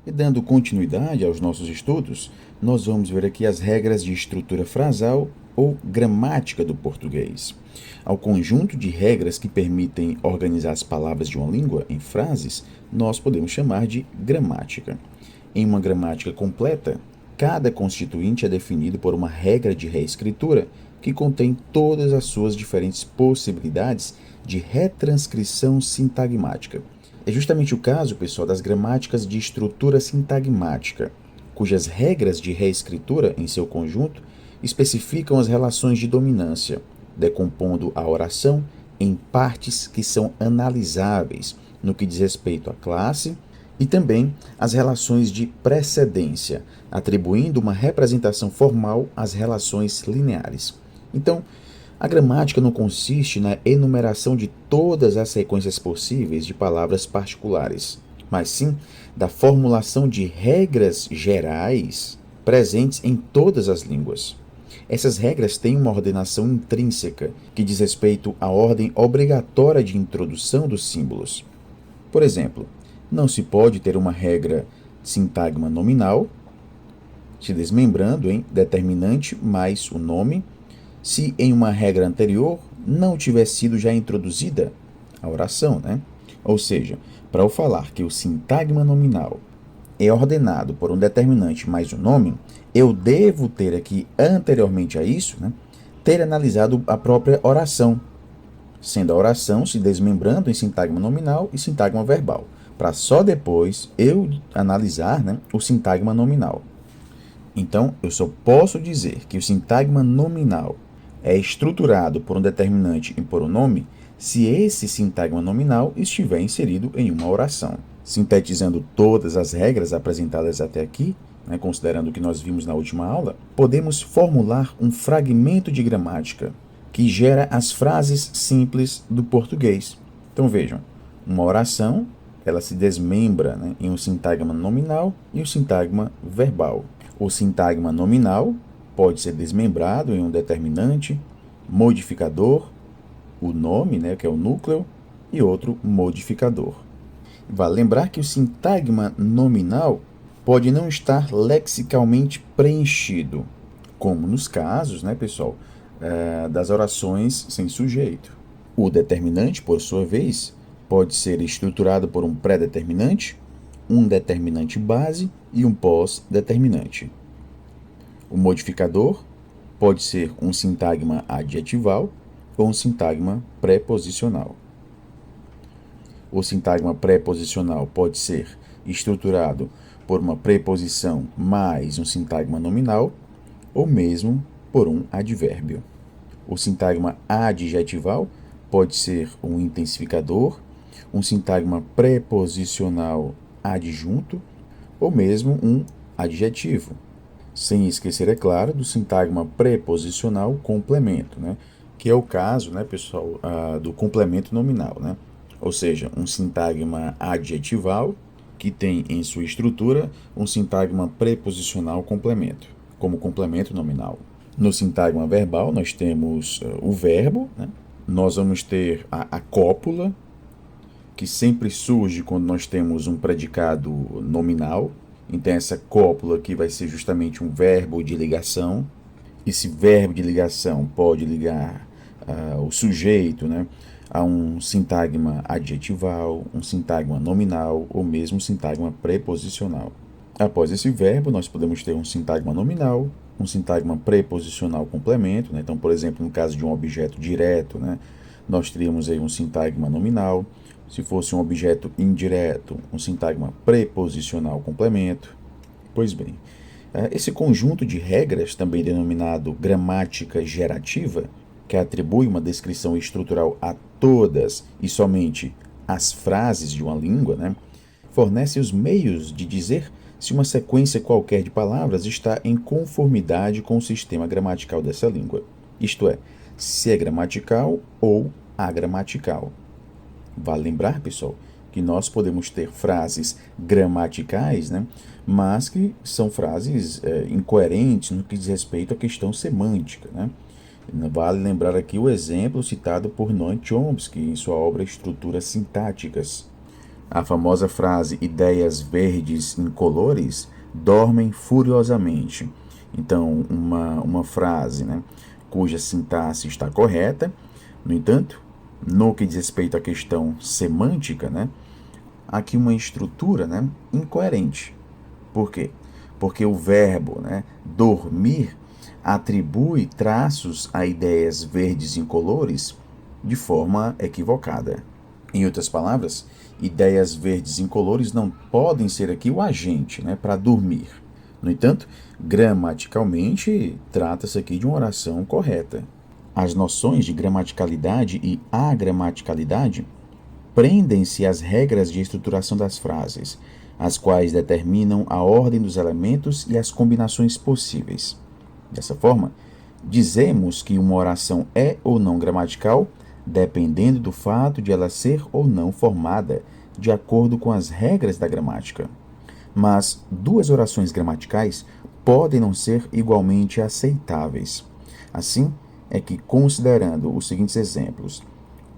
E dando continuidade aos nossos estudos, nós vamos ver aqui as regras de estrutura frasal ou gramática do português. Ao conjunto de regras que permitem organizar as palavras de uma língua em frases, nós podemos chamar de gramática. Em uma gramática completa, cada constituinte é definido por uma regra de reescritura que contém todas as suas diferentes possibilidades de retranscrição sintagmática. É justamente o caso, pessoal, das gramáticas de estrutura sintagmática, cujas regras de reescritura, em seu conjunto, especificam as relações de dominância, decompondo a oração em partes que são analisáveis no que diz respeito à classe e também as relações de precedência, atribuindo uma representação formal às relações lineares. Então, a gramática não consiste na enumeração de todas as sequências possíveis de palavras particulares, mas sim da formulação de regras gerais presentes em todas as línguas. Essas regras têm uma ordenação intrínseca que diz respeito à ordem obrigatória de introdução dos símbolos. Por exemplo, não se pode ter uma regra sintagma nominal, se desmembrando em determinante mais o nome, se em uma regra anterior não tiver sido já introduzida a oração, né? Ou seja, para eu falar que o sintagma nominal é ordenado por um determinante mais o nome, eu devo ter aqui, anteriormente a isso, né, ter analisado a própria oração, sendo a oração se desmembrando em sintagma nominal e sintagma verbal, para só depois eu analisar, né, o sintagma nominal. Então, eu só posso dizer que o sintagma nominal é estruturado por um determinante e por um nome se esse sintagma nominal estiver inserido em uma oração. Sintetizando todas as regras apresentadas até aqui, né, considerando o que nós vimos na última aula, podemos formular um fragmento de gramática que gera as frases simples do português. Então vejam, uma oração ela se desmembra, né, em um sintagma nominal e um sintagma verbal. O sintagma nominal pode ser desmembrado em um determinante, modificador, o nome, né, que é o núcleo, e outro modificador. Vale lembrar que o sintagma nominal pode não estar lexicalmente preenchido, como nos casos, né, pessoal, das orações sem sujeito. O determinante, por sua vez, pode ser estruturado por um pré-determinante, um determinante base e um pós-determinante. O modificador pode ser um sintagma adjetival ou um sintagma preposicional. O sintagma preposicional pode ser estruturado por uma preposição mais um sintagma nominal ou mesmo por um advérbio. O sintagma adjetival pode ser um intensificador, um sintagma preposicional adjunto ou mesmo um adjetivo. Sem esquecer, é claro, do sintagma preposicional complemento, né? Que é o caso, né, pessoal, do complemento nominal, né? Ou seja, um sintagma adjetival que tem em sua estrutura um sintagma preposicional complemento, como complemento nominal. No sintagma verbal, nós temos o verbo, né? Nós vamos ter a cópula, que sempre surge quando nós temos um predicado nominal. Então, essa cópula aqui vai ser justamente um verbo de ligação. Esse verbo de ligação pode ligar o sujeito, né, a um sintagma adjetival, um sintagma nominal ou mesmo um sintagma preposicional. Após esse verbo, nós podemos ter um sintagma nominal, um sintagma preposicional complemento, né? Então, por exemplo, no caso de um objeto direto, né, nós teríamos aí um sintagma nominal. Se fosse um objeto indireto, um sintagma preposicional complemento. Pois bem, esse conjunto de regras, também denominado gramática gerativa, que atribui uma descrição estrutural a todas e somente as frases de uma língua, né, fornece os meios de dizer se uma sequência qualquer de palavras está em conformidade com o sistema gramatical dessa língua. Isto é, se é gramatical ou agramatical. Vale lembrar, pessoal, que nós podemos ter frases gramaticais, né, mas que são frases incoerentes no que diz respeito à questão semântica, né? Vale lembrar aqui o exemplo citado por Noam Chomsky em sua obra Estruturas Sintáticas. A famosa frase ideias verdes incolores dormem furiosamente. Então, uma frase, né, cuja sintaxe está correta. No entanto, no que diz respeito à questão semântica, né, há aqui uma estrutura, né, incoerente. Por quê? Porque o verbo, né, dormir atribui traços a ideias verdes incolores de forma equivocada. Em outras palavras, ideias verdes incolores não podem ser aqui o agente, né, para dormir. No entanto, gramaticalmente, trata-se aqui de uma oração correta. As noções de gramaticalidade e agramaticalidade prendem-se às regras de estruturação das frases, as quais determinam a ordem dos elementos e as combinações possíveis. Dessa forma, dizemos que uma oração é ou não gramatical dependendo do fato de ela ser ou não formada de acordo com as regras da gramática. Mas duas orações gramaticais podem não ser igualmente aceitáveis. Assim é que, considerando os seguintes exemplos,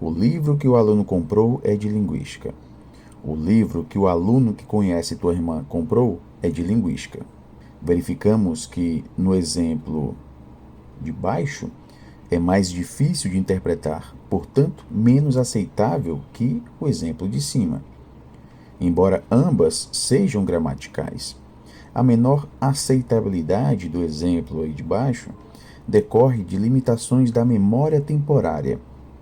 o livro que o aluno comprou é de linguística. O livro que o aluno que conhece tua irmã comprou é de linguística. Verificamos que, no exemplo de baixo, é mais difícil de interpretar, portanto, menos aceitável que o exemplo de cima. Embora ambas sejam gramaticais, a menor aceitabilidade do exemplo aí de baixo decorre de limitações da memória temporária,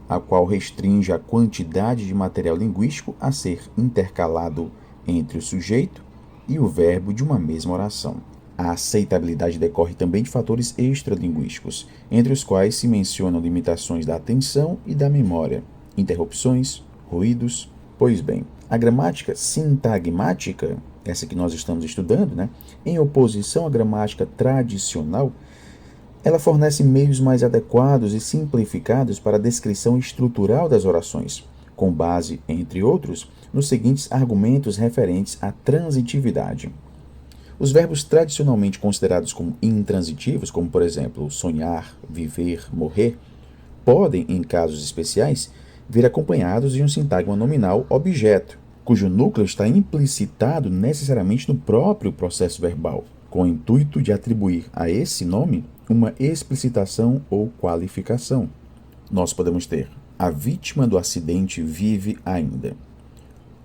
a qual restringe a quantidade de material linguístico a ser intercalado entre o sujeito e o verbo de uma mesma oração. A aceitabilidade decorre também de fatores extralinguísticos, entre os quais se mencionam limitações da atenção e da memória, interrupções, ruídos. Pois bem, a gramática sintagmática, essa que nós estamos estudando, né, em oposição à gramática tradicional, ela fornece meios mais adequados e simplificados para a descrição estrutural das orações, com base, entre outros, nos seguintes argumentos referentes à transitividade. Os verbos tradicionalmente considerados como intransitivos, como por exemplo sonhar, viver, morrer, podem, em casos especiais, vir acompanhados de um sintagma nominal objeto, cujo núcleo está implicitado necessariamente no próprio processo verbal, com o intuito de atribuir a esse nome uma explicitação ou qualificação. Nós podemos ter: a vítima do acidente vive ainda.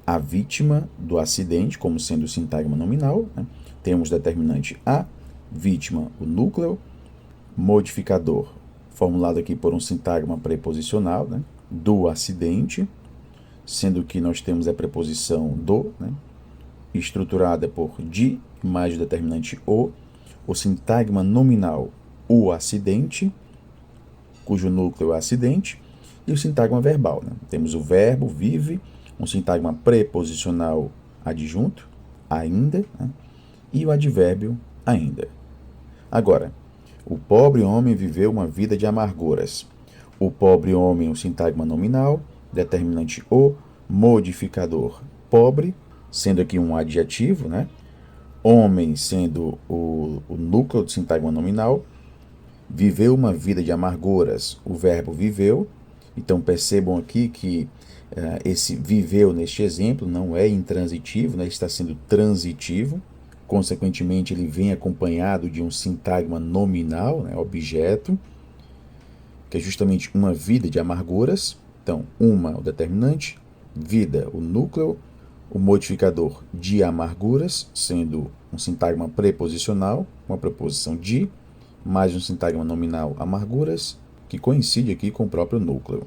A vítima do acidente, como sendo o sintagma nominal, né? Temos determinante a, vítima, o núcleo, modificador, formulado aqui por um sintagma preposicional, né? Do acidente, sendo que nós temos a preposição do, né? Estruturada por de mais o determinante o sintagma nominal, o acidente, cujo núcleo é acidente, e o sintagma verbal, né? Temos o verbo vive, um sintagma preposicional adjunto, ainda, né? E o advérbio ainda. Agora, o pobre homem viveu uma vida de amarguras. O pobre homem, o sintagma nominal, determinante o, modificador pobre, sendo aqui um adjetivo, né? Homem sendo o núcleo do sintagma nominal, viveu uma vida de amarguras, o verbo viveu. Então percebam aqui que esse viveu neste exemplo não é intransitivo, né? Está sendo transitivo. Consequentemente, ele vem acompanhado de um sintagma nominal, né? Objeto, que é justamente uma vida de amarguras. Então, uma, o determinante, vida, o núcleo, o modificador de amarguras, sendo um sintagma preposicional, uma preposição de, mais um sintagma nominal amarguras, que coincide aqui com o próprio núcleo.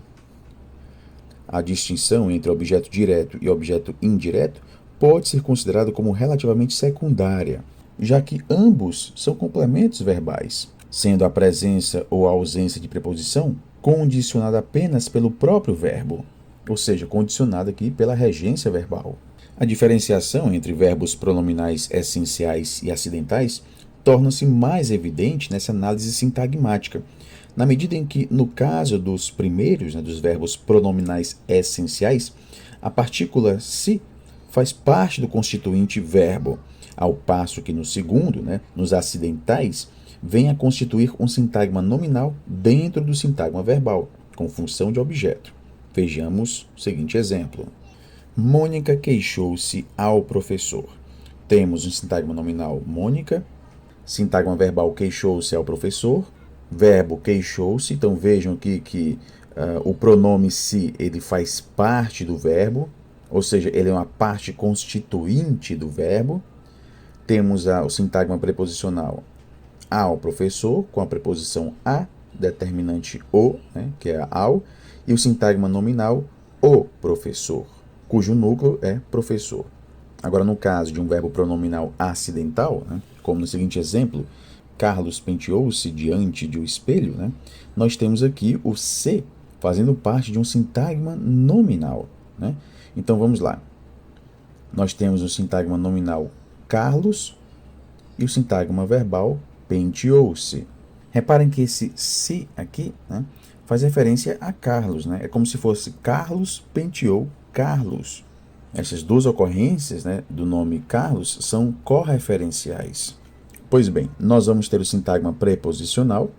A distinção entre objeto direto e objeto indireto pode ser considerada como relativamente secundária, já que ambos são complementos verbais, sendo a presença ou a ausência de preposição condicionada apenas pelo próprio verbo, ou seja, condicionada aqui pela regência verbal. A diferenciação entre verbos pronominais essenciais e acidentais torna-se mais evidente nessa análise sintagmática, na medida em que, no caso dos primeiros, né, dos verbos pronominais essenciais, a partícula se faz parte do constituinte verbo, ao passo que no segundo, né, nos acidentais, vem a constituir um sintagma nominal dentro do sintagma verbal, com função de objeto. Vejamos o seguinte exemplo. Mônica queixou-se ao professor. Temos um sintagma nominal Mônica, sintagma verbal queixou-se ao professor, verbo queixou-se. Então vejam aqui que o pronome se ele faz parte do verbo, ou seja, ele é uma parte constituinte do verbo. Temos o sintagma preposicional ao professor, com a preposição a, determinante o, né, que é ao, e o sintagma nominal o professor, cujo núcleo é professor. Agora, no caso de um verbo pronominal acidental, né, como no seguinte exemplo, Carlos penteou-se diante de um espelho, né, nós temos aqui o se fazendo parte de um sintagma nominal. Né? Então, vamos lá. Nós temos o sintagma nominal Carlos e o sintagma verbal penteou-se. Reparem que esse se aqui, né, faz referência a Carlos. Né? É como se fosse Carlos penteou Carlos. Essas duas ocorrências, né, do nome Carlos são correferenciais. Pois bem, nós vamos ter o sintagma preposicional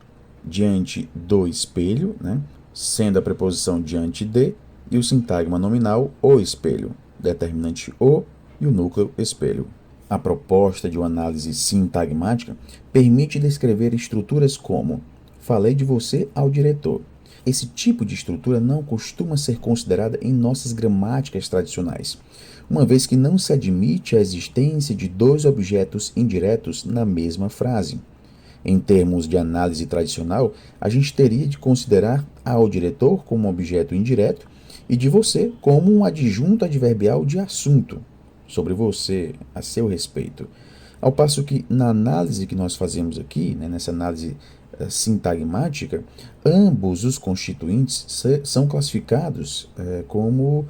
diante do espelho, né, sendo a preposição diante de, e o sintagma nominal o espelho, determinante o e o núcleo espelho. A proposta de uma análise sintagmática permite descrever estruturas como falei de você ao diretor. Esse tipo de estrutura não costuma ser considerada em nossas gramáticas tradicionais, uma vez que não se admite a existência de dois objetos indiretos na mesma frase. Em termos de análise tradicional, a gente teria de considerar ao diretor como um objeto indireto e de você como um adjunto adverbial de assunto, sobre você, a seu respeito. Ao passo que na análise que nós fazemos aqui, né, nessa análise sintagmática, ambos os constituintes são classificados como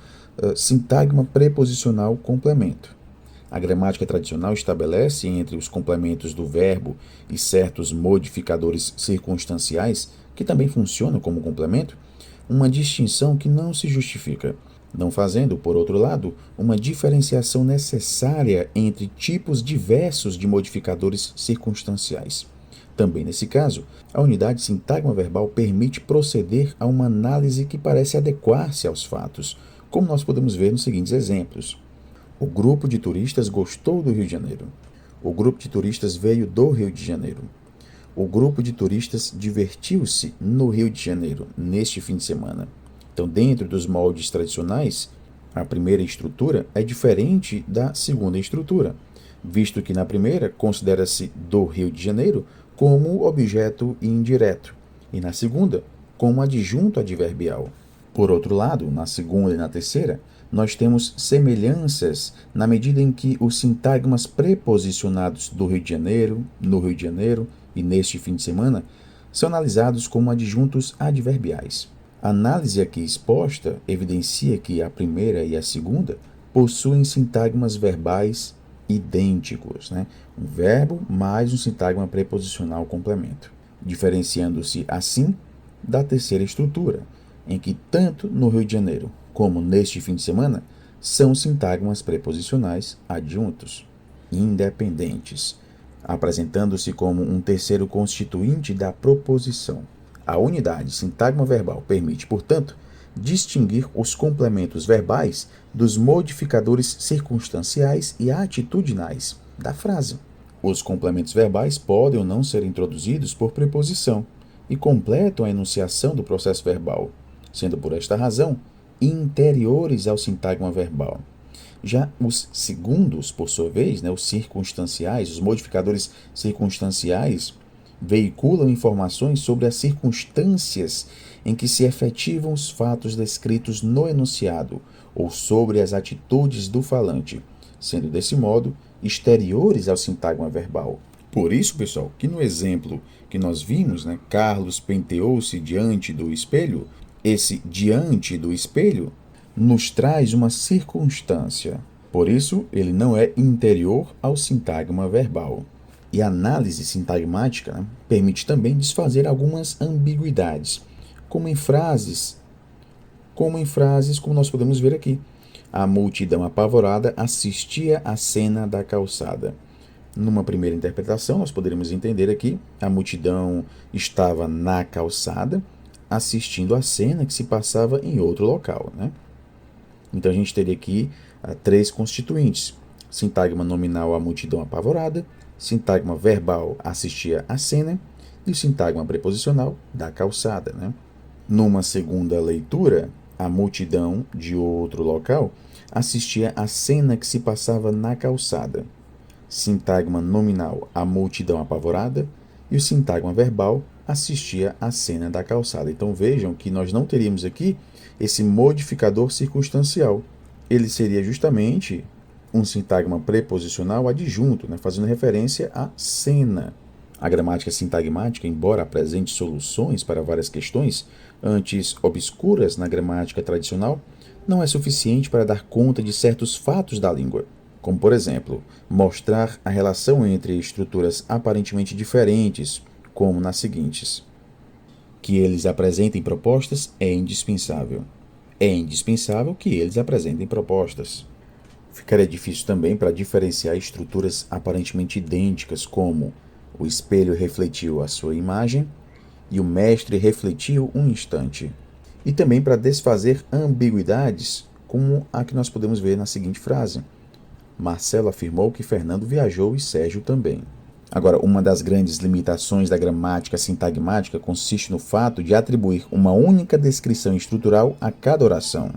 sintagma preposicional complemento. A gramática tradicional estabelece entre os complementos do verbo e certos modificadores circunstanciais, que também funcionam como complemento, uma distinção que não se justifica, não fazendo, por outro lado, uma diferenciação necessária entre tipos diversos de modificadores circunstanciais. Também nesse caso, a unidade sintagma verbal permite proceder a uma análise que parece adequar-se aos fatos, como nós podemos ver nos seguintes exemplos. O grupo de turistas gostou do Rio de Janeiro. O grupo de turistas veio do Rio de Janeiro. O grupo de turistas divertiu-se no Rio de Janeiro neste fim de semana. Então, dentro dos moldes tradicionais, a primeira estrutura é diferente da segunda estrutura, visto que na primeira considera-se do Rio de Janeiro como objeto indireto e na segunda como adjunto adverbial. Por outro lado, na segunda e na terceira, nós temos semelhanças na medida em que os sintagmas preposicionados do Rio de Janeiro, no Rio de Janeiro e neste fim de semana são analisados como adjuntos adverbiais. A análise aqui exposta evidencia que a primeira e a segunda possuem sintagmas verbais idênticos, né? Um verbo mais um sintagma preposicional complemento, diferenciando-se assim da terceira estrutura, em que tanto no Rio de Janeiro como neste fim de semana são sintagmas preposicionais adjuntos, independentes, apresentando-se como um terceiro constituinte da proposição. A unidade sintagma verbal permite, portanto, distinguir os complementos verbais dos modificadores circunstanciais e atitudinais da frase. Os complementos verbais podem ou não ser introduzidos por preposição e completam a enunciação do processo verbal, sendo por esta razão interiores ao sintagma verbal. Já os segundos, por sua vez, os circunstanciais, os modificadores circunstanciais, veiculam informações sobre as circunstâncias em que se efetivam os fatos descritos no enunciado ou sobre as atitudes do falante, sendo desse modo exteriores ao sintagma verbal. Por isso, pessoal, que no exemplo que nós vimos, Carlos penteou-se diante do espelho, esse diante do espelho nos traz uma circunstância. Por isso, ele não é interior ao sintagma verbal. E a análise sintagmática permite também desfazer algumas ambiguidades, como em frases como nós podemos ver aqui. A multidão apavorada assistia à cena da calçada. Numa primeira interpretação, nós poderíamos entender aqui, a multidão estava na calçada, assistindo à cena que se passava em outro local, Então a gente teria aqui três constituintes: sintagma nominal, a multidão apavorada; sintagma verbal, assistia à cena; e o sintagma preposicional, da calçada, né? Numa segunda leitura, a multidão de outro local assistia à cena que se passava na calçada. Sintagma nominal, a multidão apavorada; e o sintagma verbal assistia à cena da calçada. Então vejam que nós não teríamos aqui esse modificador circunstancial. Ele seria justamente um sintagma preposicional adjunto, né, fazendo referência à cena. A gramática sintagmática, embora apresente soluções para várias questões antes obscuras na gramática tradicional, não é suficiente para dar conta de certos fatos da língua, como, por exemplo, mostrar a relação entre estruturas aparentemente diferentes, como nas seguintes: que eles apresentem propostas é indispensável. É indispensável que eles apresentem propostas. Ficaria difícil também para diferenciar estruturas aparentemente idênticas, como o espelho refletiu a sua imagem e o mestre refletiu um instante. E também para desfazer ambiguidades, como a que nós podemos ver na seguinte frase: Marcelo afirmou que Fernando viajou e Sérgio também. Agora, uma das grandes limitações da gramática sintagmática consiste no fato de atribuir uma única descrição estrutural a cada oração.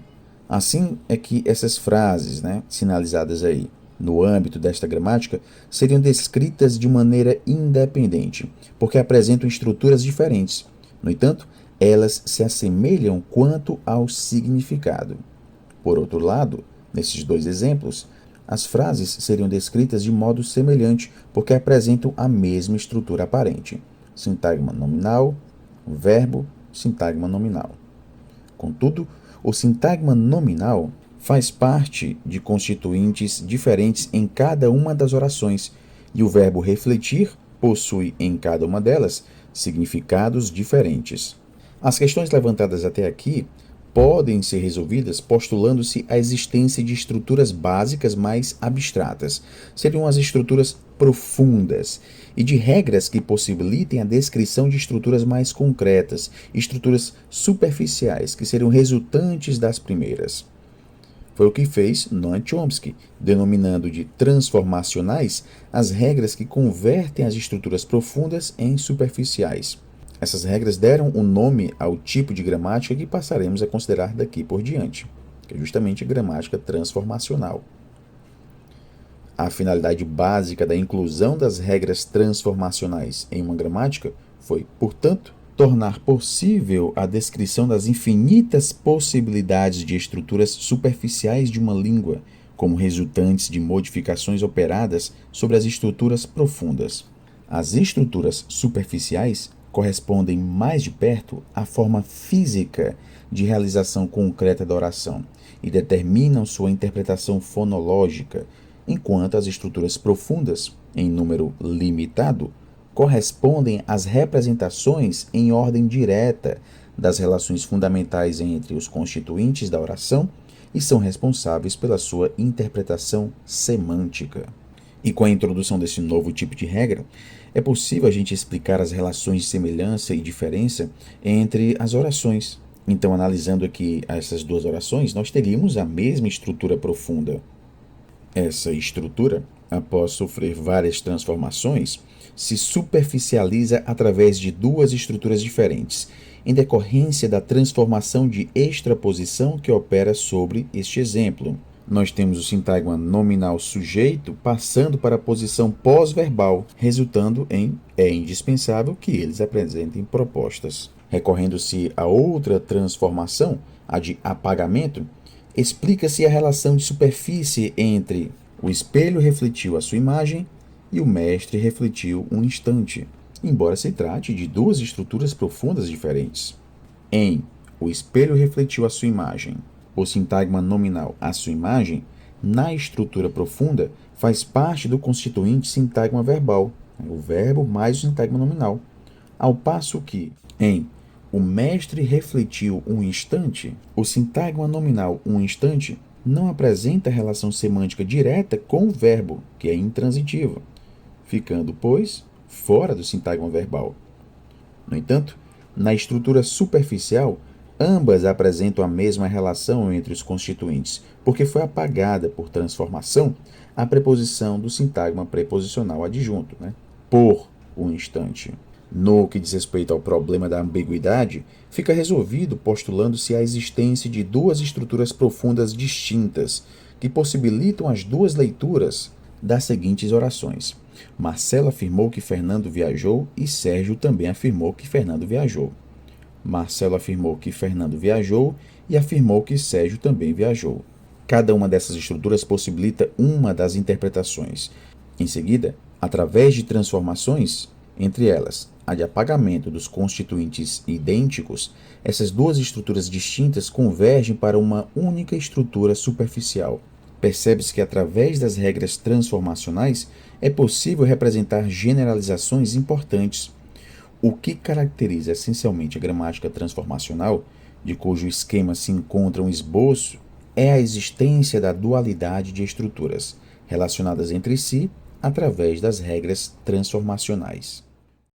Assim é que essas frases, sinalizadas aí no âmbito desta gramática, seriam descritas de maneira independente, porque apresentam estruturas diferentes. No entanto, elas se assemelham quanto ao significado. Por outro lado, nesses dois exemplos, as frases seriam descritas de modo semelhante, porque apresentam a mesma estrutura aparente: sintagma nominal, verbo, sintagma nominal. Contudo, o sintagma nominal faz parte de constituintes diferentes em cada uma das orações, e o verbo refletir possui em cada uma delas significados diferentes. As questões levantadas até aqui podem ser resolvidas postulando-se a existência de estruturas básicas mais abstratas, seriam as estruturas profundas, e de regras que possibilitem a descrição de estruturas mais concretas, estruturas superficiais, que seriam resultantes das primeiras. Foi o que fez Noam Chomsky, denominando de transformacionais as regras que convertem as estruturas profundas em superficiais. Essas regras deram o nome ao tipo de gramática que passaremos a considerar daqui por diante, que é justamente a gramática transformacional. A finalidade básica da inclusão das regras transformacionais em uma gramática foi, portanto, tornar possível a descrição das infinitas possibilidades de estruturas superficiais de uma língua, como resultantes de modificações operadas sobre as estruturas profundas. As estruturas superficiais correspondem mais de perto à forma física de realização concreta da oração e determinam sua interpretação fonológica, enquanto as estruturas profundas, em número limitado, correspondem às representações em ordem direta das relações fundamentais entre os constituintes da oração e são responsáveis pela sua interpretação semântica. E com a introdução desse novo tipo de regra, é possível a gente explicar as relações de semelhança e diferença entre as orações. Então, analisando aqui essas duas orações, nós teríamos a mesma estrutura profunda. Essa estrutura, após sofrer várias transformações, se superficializa através de duas estruturas diferentes, em decorrência da transformação de extraposição que opera sobre este exemplo. Nós temos o sintagma nominal sujeito passando para a posição pós-verbal, resultando em é indispensável que eles apresentem propostas. Recorrendo-se a outra transformação, a de apagamento, explica-se a relação de superfície entre o espelho refletiu a sua imagem e o mestre refletiu um instante, embora se trate de duas estruturas profundas diferentes. Em o espelho refletiu a sua imagem, o sintagma nominal a sua imagem, na estrutura profunda, faz parte do constituinte sintagma verbal, o verbo mais o sintagma nominal, ao passo que, em o mestre refletiu um instante, o sintagma nominal um instante não apresenta relação semântica direta com o verbo, que é intransitivo, ficando, pois, fora do sintagma verbal. No entanto, na estrutura superficial, Ambas apresentam a mesma relação entre os constituintes, porque foi apagada por transformação a preposição do sintagma preposicional adjunto, né? Por um instante. No que diz respeito ao problema da ambiguidade, fica resolvido postulando-se a existência de duas estruturas profundas distintas, que possibilitam as duas leituras das seguintes orações. Marcelo afirmou que Fernando viajou e Sérgio também afirmou que Fernando viajou. Marcelo afirmou que Fernando viajou e afirmou que Sérgio também viajou. Cada uma dessas estruturas possibilita uma das interpretações. Em seguida, através de transformações, entre elas a de apagamento dos constituintes idênticos, essas duas estruturas distintas convergem para uma única estrutura superficial. Percebe-se que, através das regras transformacionais, é possível representar generalizações importantes. O que caracteriza essencialmente a gramática transformacional, de cujo esquema se encontra um esboço, é a existência da dualidade de estruturas, relacionadas entre si através das regras transformacionais.